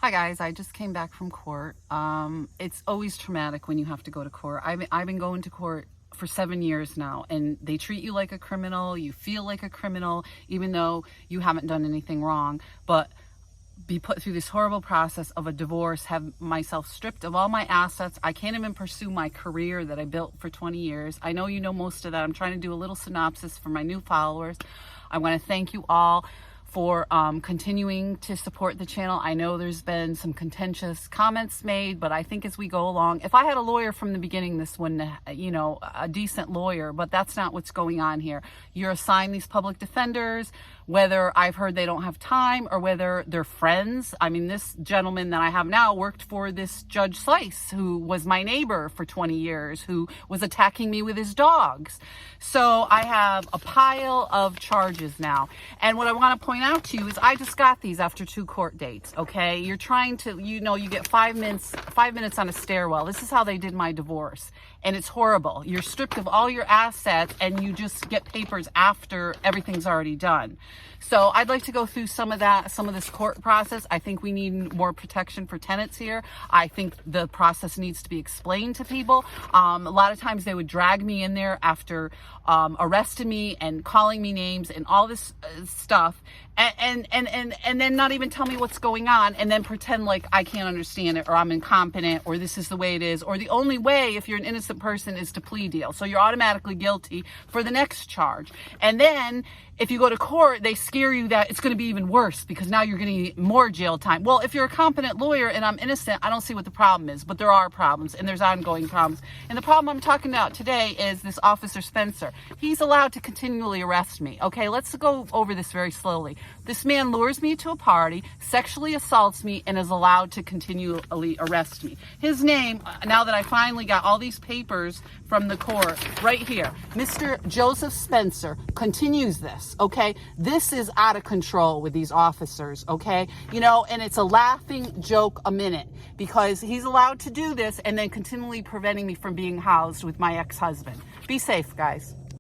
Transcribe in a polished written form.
Hi guys, I just came back from court. It's always traumatic when you have to go to court. I've been going to court for 7 years now, and they treat you like a criminal. You feel like a criminal, even though you haven't done anything wrong. But be put through this horrible process of a divorce, have myself stripped of all my assets. I can't even pursue my career that I built for 20 years. I know you know most of that. I'm trying to do a little synopsis for my new followers. I want to thank you all for continuing to support the channel. I know there's been some contentious comments made, but I think as we go along, if I had a lawyer from the beginning, this wouldn't, a decent lawyer, but that's not what's going on here. You're assigned these public defenders, whether I've heard they don't have time or whether they're friends. I mean, this gentleman that I have now worked for this Judge Slice, who was my neighbor for 20 years, who was attacking me with his dogs. So I have a pile of charges now. And what I want to point out to you is I just got these after 2 court dates, okay? You're trying to, you get 5 minutes on a stairwell. This is how they did my divorce. And it's horrible. You're stripped of all your assets and you just get papers after everything's already done. So I'd like to go through some of this court process. I think we need more protection for tenants here. I think the process needs to be explained to people. A lot of times they would drag me in there after arresting me and calling me names and all this stuff, and then not even tell me what's going on, and then pretend like I can't understand it, or I'm incompetent, or this is the way it is, or the only way if you're an innocent person is to plea deal. So you're automatically guilty for the next charge. And then if you go to court, they scare you that it's going to be even worse because now you're going to get more jail time. Well, if you're a competent lawyer and I'm innocent, I don't see what the problem is, but there are problems and there's ongoing problems. And the problem I'm talking about today is this Officer Spencer. He's allowed to continually arrest me. Okay, let's go over this very slowly. This man lures me to a party, sexually assaults me, and is allowed to continually arrest me. His name, now that I finally got all these papers from the court, right here, Mr. Joseph Spencer continues this, okay? This is out of control with these officers, okay? And it's a laughing joke a minute because he's allowed to do this and then continually preventing me from being housed with my ex-husband. Be safe, guys.